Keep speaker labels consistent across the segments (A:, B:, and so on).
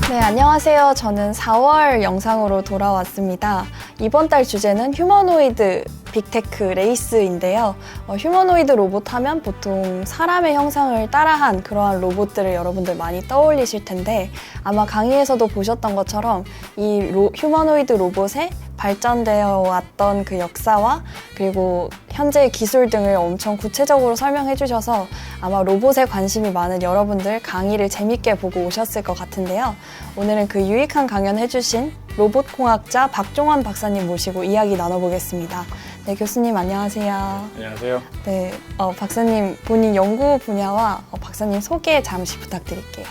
A: 네, 안녕하세요. 저는 4월 영상으로 돌아왔습니다. 이번 달 주제는 휴머노이드 빅테크 레이스인데요. 휴머노이드 로봇 하면 보통 사람의 형상을 따라한 그러한 로봇들을 여러분들 많이 떠올리실 텐데 아마 강의에서도 보셨던 것처럼 이 휴머노이드 로봇의 발전되어 왔던 그 역사와 그리고 현재의 기술 등을 엄청 구체적으로 설명해 주셔서 아마 로봇에 관심이 많은 여러분들 강의를 재밌게 보고 오셨을 것 같은데요. 오늘은 그 유익한 강연 해주신 로봇공학자 박종원 박사님 모시고 이야기 나눠보겠습니다. 네, 교수님 안녕하세요.
B: 안녕하세요.
A: 네, 박사님 본인 연구 분야와 박사님 소개 잠시 부탁드릴게요.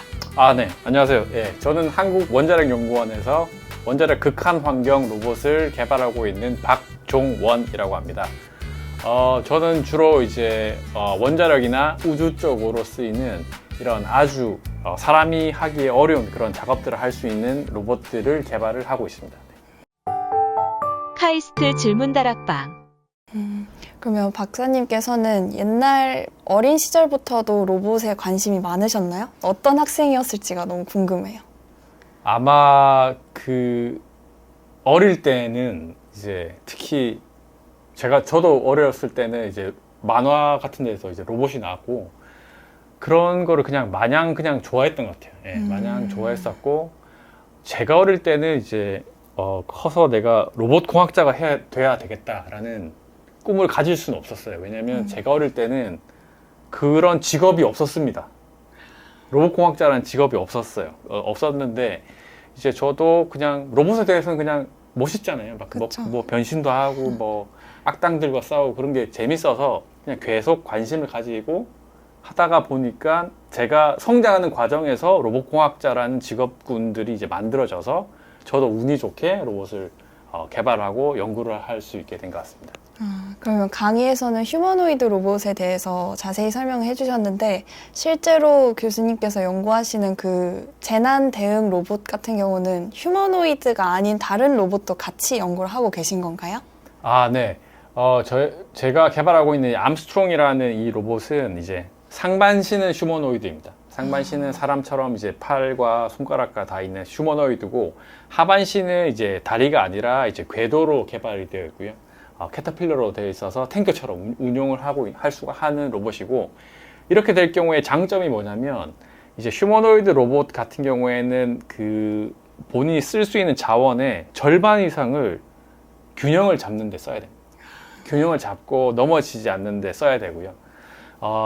B: 네, 안녕하세요. 저는 한국원자력연구원에서 원자력 극한 환경 로봇을 개발하고 있는 박종원이라고 합니다. 저는 주로 이제 원자력이나 우주 쪽으로 쓰이는 이런 아주 사람이 하기 어려운 그런 작업들을 할 수 있는 로봇들을 개발을 하고 있습니다.
C: 카이스트 질문다락방.
A: 그러면 박사님께서는 옛날 어린 시절부터도 로봇에 관심이 많으셨나요? 어떤 학생이었을지가 너무 궁금해요.
B: 아마 어릴 때는 이제 특히 저도 어렸을 때는 이제 만화 같은 데서 이제 로봇이 나왔고 그런 거를 마냥 좋아했던 것 같아요. 마냥 좋아했었고 제가 어릴 때는 이제 커서 내가 로봇 공학자가 돼야 되겠다라는 꿈을 가질 수는 없었어요. 왜냐면 제가 어릴 때는 그런 직업이 없었습니다. 로봇 공학자라는 직업이 없었어요. 없었는데 이제 저도 그냥 로봇에 대해서는 그냥 멋있잖아요. 막 뭐 변신도 하고 뭐 악당들과 싸우고 그런 게 재밌어서 그냥 계속 관심을 가지고 하다가 보니까 제가 성장하는 과정에서 로봇공학자라는 직업군들이 이제 만들어져서 저도 운이 좋게 로봇을 개발하고 연구를 할 수 있게 된 것 같습니다.
A: 그러면 강의에서는 휴머노이드 로봇에 대해서 자세히 설명해 주셨는데 실제로 교수님께서 연구하시는 그 재난 대응 로봇 같은 경우는 휴머노이드가 아닌 다른 로봇도 같이 연구를 하고 계신 건가요?
B: 네. 제가 개발하고 있는 암스트롱이라는 이 로봇은 이제 상반신은 휴머노이드입니다. 상반신은 사람처럼 이제 팔과 손가락과 다 있는 휴머노이드고 하반신은 이제 다리가 아니라 이제 궤도로 개발이 되어 있고요. 캐터필러로 되어 있어서 탱크처럼 운용을 할 수가 하는 로봇이고 이렇게 될 경우에 장점이 뭐냐면 이제 휴머노이드 로봇 같은 경우에는 본인이 쓸 수 있는 자원의 절반 이상을 균형을 잡는 데 써야 됩니다. 균형을 잡고 넘어지지 않는 데 써야 되고요.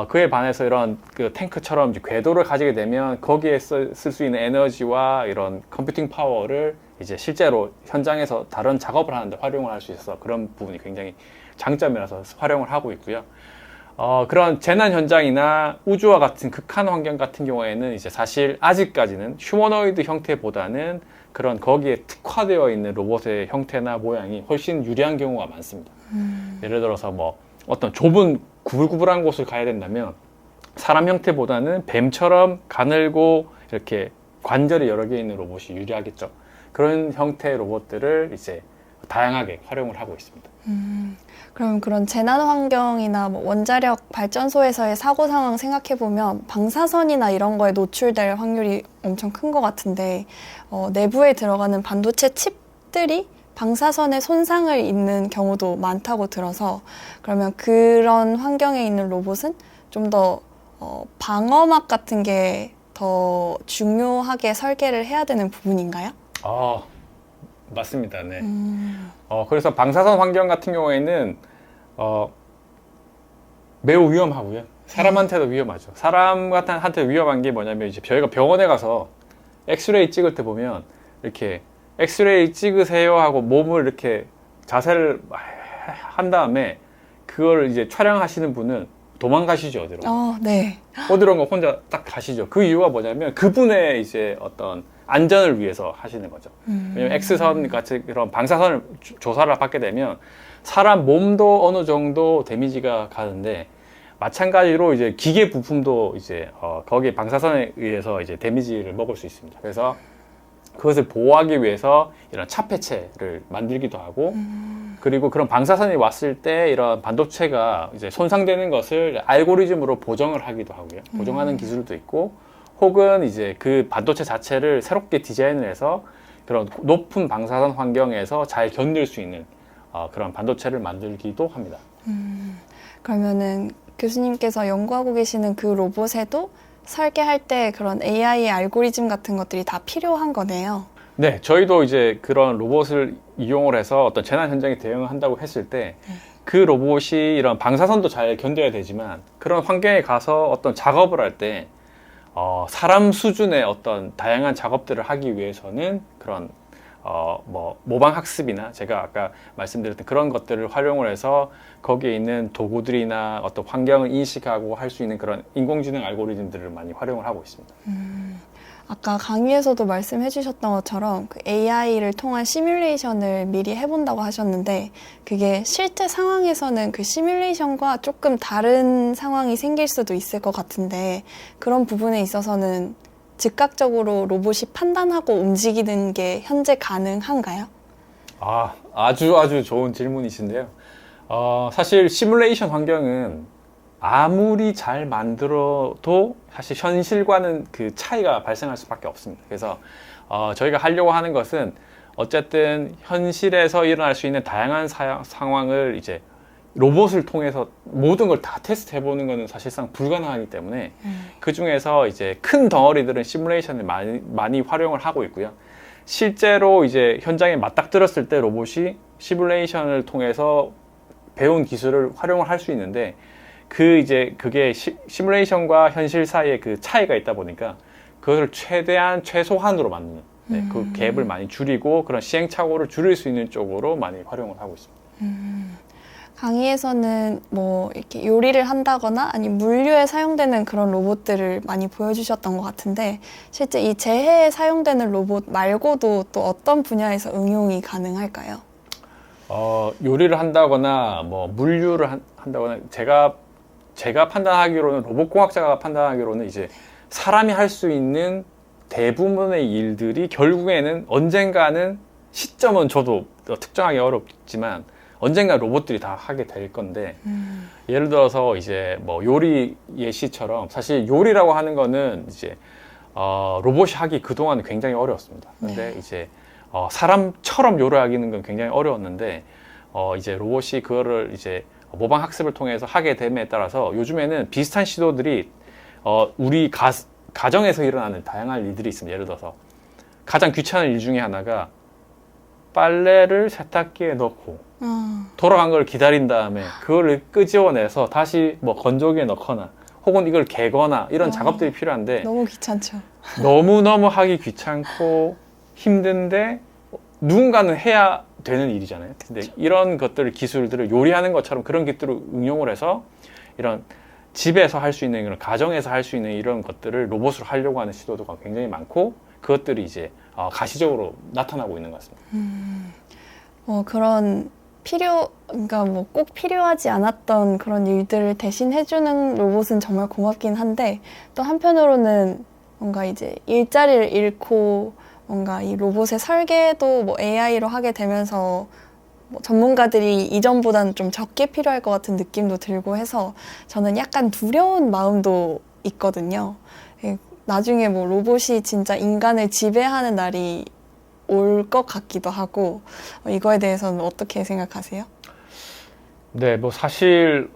B: 그에 반해서 이런 탱크처럼 이제 궤도를 가지게 되면 거기에 쓸 수 있는 에너지와 이런 컴퓨팅 파워를 이제 실제로 현장에서 다른 작업을 하는데 활용을 할 수 있어서 그런 부분이 굉장히 장점이라서 활용을 하고 있고요. 그런 재난 현장이나 우주와 같은 극한 환경 같은 경우에는 이제 사실 아직까지는 휴머노이드 형태보다는 그런 거기에 특화되어 있는 로봇의 형태나 모양이 훨씬 유리한 경우가 많습니다. 예를 들어서 뭐 어떤 좁은 구불구불한 곳을 가야 된다면 사람 형태보다는 뱀처럼 가늘고 이렇게 관절이 여러 개 있는 로봇이 유리하겠죠. 그런 형태의 로봇들을 이제 다양하게 활용을 하고 있습니다.
A: 그럼 그런 재난 환경이나 뭐 원자력 발전소에서의 사고 상황 생각해 보면 방사선이나 이런 거에 노출될 확률이 엄청 큰 것 같은데 내부에 들어가는 반도체 칩들이 방사선에 손상을 입는 경우도 많다고 들어서 그러면 그런 환경에 있는 로봇은 좀 더 방어막 같은 게 더 중요하게 설계를 해야 되는 부분인가요?
B: 맞습니다. 네. 그래서 방사선 환경 같은 경우에는 매우 위험하고요. 사람한테도 위험하죠. 사람한테 위험한 게 뭐냐면 이제 저희가 병원에 가서 엑스레이 찍을 때 보면 이렇게 엑스레이 찍으세요 하고 몸을 이렇게 자세를 한 다음에 그걸 이제 촬영하시는 분은 도망가시죠, 어디로.
A: 네.
B: 어디론가 혼자 딱 가시죠. 그 이유가 뭐냐면 그분의 이제 어떤 안전을 위해서 하시는 거죠. 왜냐면 X선 같이 그런 방사선을 조사를 받게 되면 사람 몸도 어느 정도 데미지가 가는데 마찬가지로 이제 기계 부품도 이제 거기에 방사선에 의해서 이제 데미지를 먹을 수 있습니다. 그래서 그것을 보호하기 위해서 이런 차폐체를 만들기도 하고 그리고 그런 방사선이 왔을 때 이런 반도체가 이제 손상되는 것을 알고리즘으로 보정을 하기도 하고요. 보정하는 기술도 있고 혹은 이제 그 반도체 자체를 새롭게 디자인을 해서 그런 높은 방사선 환경에서 잘 견딜 수 있는 그런 반도체를 만들기도 합니다.
A: 그러면은 교수님께서 연구하고 계시는 그 로봇에도 설계할 때 그런 AI 알고리즘 같은 것들이 다 필요한 거네요.
B: 네, 저희도 이제 그런 로봇을 이용을 해서 어떤 재난 현장에 대응을 한다고 했을 때 그 로봇이 이런 방사선도 잘 견뎌야 되지만 그런 환경에 가서 어떤 작업을 할 때 사람 수준의 어떤 다양한 작업들을 하기 위해서는 그런 뭐 모방 학습이나 제가 아까 말씀드렸던 그런 것들을 활용을 해서 거기에 있는 도구들이나 어떤 환경을 인식하고 할 수 있는 그런 인공지능 알고리즘들을 많이 활용을 하고 있습니다.
A: 아까 강의에서도 말씀해 주셨던 것처럼 그 AI를 통한 시뮬레이션을 미리 해본다고 하셨는데 그게 실제 상황에서는 그 시뮬레이션과 조금 다른 상황이 생길 수도 있을 것 같은데 그런 부분에 있어서는 즉각적으로 로봇이 판단하고 움직이는 게 현재 가능한가요?
B: 아주 좋은 질문이신데요. 사실 시뮬레이션 환경은 아무리 잘 만들어도 사실 현실과는 그 차이가 발생할 수밖에 없습니다. 그래서 저희가 하려고 하는 것은 어쨌든 현실에서 일어날 수 있는 다양한 상황을 이제 로봇을 통해서 모든 걸 다 테스트 해보는 것은 사실상 불가능하기 때문에 그 중에서 이제 큰 덩어리들은 시뮬레이션을 많이 활용을 하고 있고요. 실제로 이제 현장에 맞닥뜨렸을 때 로봇이 시뮬레이션을 통해서 배운 기술을 활용을 할 수 있는데 그게 시뮬레이션과 현실 사이에 그 차이가 있다 보니까 그것을 최소한으로 만드는 그 갭을 많이 줄이고 그런 시행착오를 줄일 수 있는 쪽으로 많이 활용을 하고 있습니다.
A: 강의에서는 뭐 이렇게 요리를 한다거나 아니면 물류에 사용되는 그런 로봇들을 많이 보여주셨던 것 같은데 실제 이 재해에 사용되는 로봇 말고도 또 어떤 분야에서 응용이 가능할까요?
B: 요리를 한다거나 뭐 물류를 한다거나 제가 판단하기로는 로봇공학자가 판단하기로는 이제 사람이 할 수 있는 대부분의 일들이 결국에는 언젠가는 시점은 저도 특정하기 어렵지만 언젠가 로봇들이 다 하게 될 건데 예를 들어서 이제 뭐 요리 예시처럼 사실 요리라고 하는 거는 이제 로봇이 하기 그동안 굉장히 어려웠습니다. 근데 이제 사람처럼 요리하기는 건 굉장히 어려웠는데 이제 로봇이 그거를 이제 모방 학습을 통해서 하게 됨에 따라서 요즘에는 비슷한 시도들이 우리 가정에서 일어나는 다양한 일들이 있습니다. 예를 들어서 가장 귀찮은 일 중에 하나가 빨래를 세탁기에 넣고 돌아간 걸 기다린 다음에 그거를 끄집어내서 다시 뭐 건조기에 넣거나 혹은 이걸 개거나 이런 작업들이 필요한데
A: 너무 귀찮죠.
B: 너무너무 하기 귀찮고 힘든데 누군가는 해야 되는 일이잖아요. 근데 이런 기술들을 요리하는 것처럼 그런 것들을 응용을 해서 이런 집에서 할 수 있는, 이런 가정에서 할 수 있는 이런 것들을 로봇으로 하려고 하는 시도가 굉장히 많고 그것들이 이제 가시적으로 나타나고 있는 것 같습니다.
A: 그런 그러니까 뭐 꼭 필요하지 않았던 그런 일들을 대신 해주는 로봇은 정말 고맙긴 한데 또 한편으로는 뭔가 이제 일자리를 잃고 뭔가 이 로봇의 설계도 뭐 AI로 하게 되면서 뭐 전문가들이 이전보다는 좀 적게 필요할 것 같은 느낌도 들고 해서 저는 약간 두려운 마음도 있거든요. 나중에 뭐 로봇이 진짜 인간을 지배하는 날이 올 것 같기도 하고 이거에 대해서는 어떻게 생각하세요?
B: 네, 뭐 사실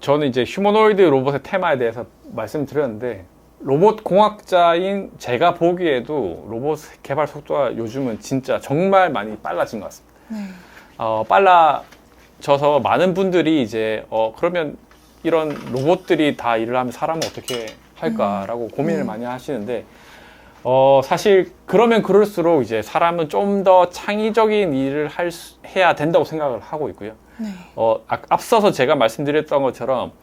B: 저는 이제 휴머노이드 로봇의 테마에 대해서 말씀드렸는데 로봇 공학자인 제가 보기에도 로봇 개발 속도가 요즘은 진짜 정말 많이 빨라진 것 같습니다. 빨라져서 많은 분들이 이제 그러면 이런 로봇들이 다 일을 하면 사람은 어떻게 할까라고 고민을 많이 하시는데 사실 그러면 그럴수록 이제 사람은 좀 더 창의적인 일을 해야 된다고 생각을 하고 있고요. 앞서서 제가 말씀드렸던 것처럼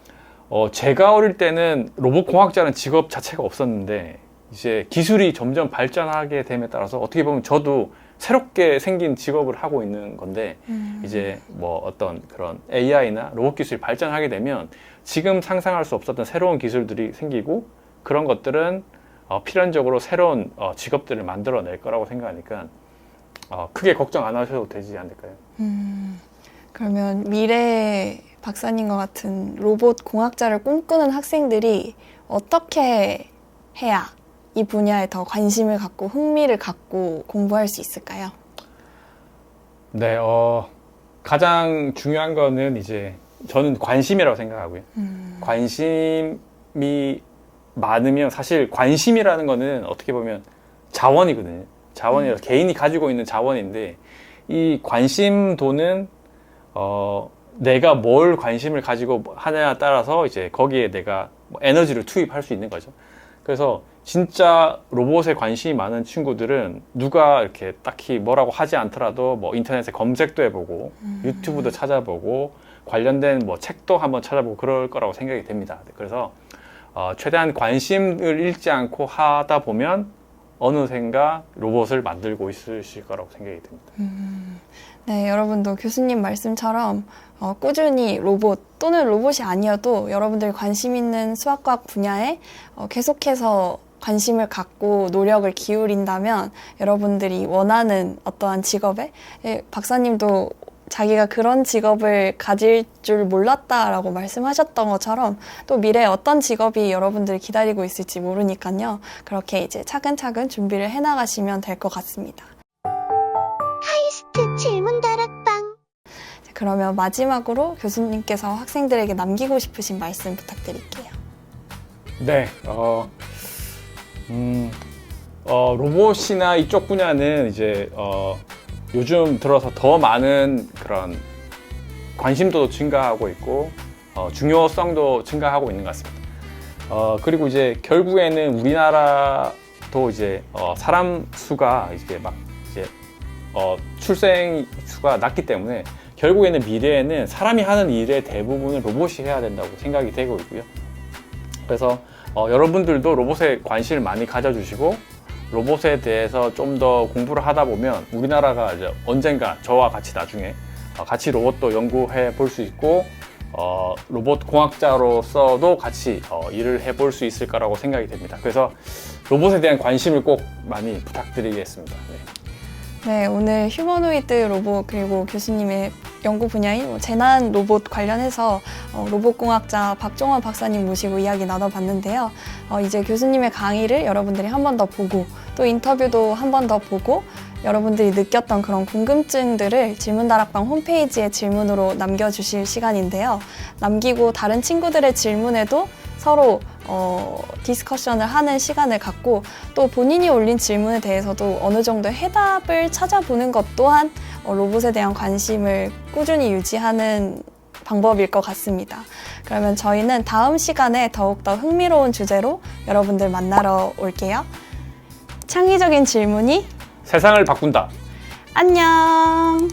B: 제가 어릴 때는 로봇 공학자는 직업 자체가 없었는데 이제 기술이 점점 발전하게 됨에 따라서 어떻게 보면 저도 새롭게 생긴 직업을 하고 있는 건데 이제 뭐 어떤 그런 AI나 로봇 기술이 발전하게 되면 지금 상상할 수 없었던 새로운 기술들이 생기고 그런 것들은 필연적으로 새로운 직업들을 만들어낼 거라고 생각하니까 크게 걱정 안 하셔도 되지 않을까요?
A: 그러면 미래 박사님과 같은 로봇 공학자를 꿈꾸는 학생들이 어떻게 해야 이 분야에 더 관심을 갖고 흥미를 갖고 공부할 수 있을까요?
B: 네, 가장 중요한 거는 이제 저는 관심이라고 생각하고요. 관심이 많으면 사실 관심이라는 거는 어떻게 보면 자원이거든요. 자원이라서 개인이 가지고 있는 자원인데 이 관심도는 내가 뭘 관심을 가지고 하느냐에 따라서 이제 거기에 내가 에너지를 투입할 수 있는 거죠. 그래서 진짜 로봇에 관심이 많은 친구들은 누가 이렇게 딱히 뭐라고 하지 않더라도 뭐 인터넷에 검색도 해보고 유튜브도 찾아보고 관련된 뭐 책도 한번 찾아보고 그럴 거라고 생각이 됩니다. 그래서 최대한 관심을 잃지 않고 하다 보면 어느샌가 로봇을 만들고 있으실 거라고 생각이 됩니다.
A: 네, 여러분도 교수님 말씀처럼 꾸준히 로봇 또는 로봇이 아니어도 여러분들이 관심 있는 수학과학 분야에 계속해서 관심을 갖고 노력을 기울인다면 여러분들이 원하는 어떠한 직업에 박사님도 자기가 그런 직업을 가질 줄 몰랐다라고 말씀하셨던 것처럼 또 미래에 어떤 직업이 여러분들을 기다리고 있을지 모르니까요. 그렇게 이제 차근차근 준비를 해나가시면 될 것 같습니다.
D: 하이스트 질문 다락방.
A: 그러면 마지막으로 교수님께서 학생들에게 남기고 싶으신 말씀 부탁드릴게요.
B: 네, 로봇이나 이쪽 분야는 이제 요즘 들어서 더 많은 그런 관심도도 증가하고 있고 중요성도 증가하고 있는 것 같습니다. 그리고 이제 결국에는 우리나라도 이제 사람 수가 이제 막 이제 출생 수가 낮기 때문에 결국에는 미래에는 사람이 하는 일의 대부분을 로봇이 해야 된다고 생각이 되고 있고요. 그래서 여러분들도 로봇에 관심을 많이 가져주시고 로봇에 대해서 좀 더 공부를 하다 보면 우리나라가 이제 언젠가 저와 같이 나중에 같이 로봇도 연구해 볼 수 있고 로봇 공학자로서도 같이 일을 해볼 수 있을 거라고 생각이 됩니다. 그래서 로봇에 대한 관심을 꼭 많이 부탁드리겠습니다.
A: 네, 오늘 휴머노이드 로봇 그리고 교수님의 연구 분야인 재난 로봇 관련해서 로봇공학자 박종원 박사님 모시고 이야기 나눠봤는데요. 이제 교수님의 강의를 여러분들이 한 번 더 보고 또 인터뷰도 한 번 더 보고 여러분들이 느꼈던 그런 궁금증들을 질문다락방 홈페이지에 질문으로 남겨주실 시간인데요. 남기고 다른 친구들의 질문에도 서로 디스커션을 하는 시간을 갖고 또 본인이 올린 질문에 대해서도 어느 정도 해답을 찾아보는 것 또한 로봇에 대한 관심을 꾸준히 유지하는 방법일 것 같습니다. 그러면 저희는 다음 시간에 더욱더 흥미로운 주제로 여러분들 만나러 올게요. 창의적인 질문이
B: 세상을 바꾼다.
A: 안녕!